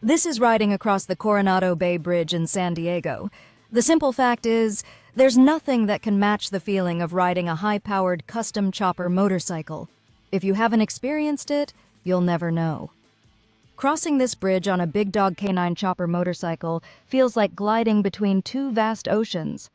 This is riding across the Coronado Bay Bridge in San Diego. The simple fact is, there's nothing that can match the feeling of riding a high-powered custom chopper motorcycle. If you haven't experienced it, you'll never know. Crossing this bridge on a Big Dog K9 chopper motorcycle feels like gliding between two vast oceans.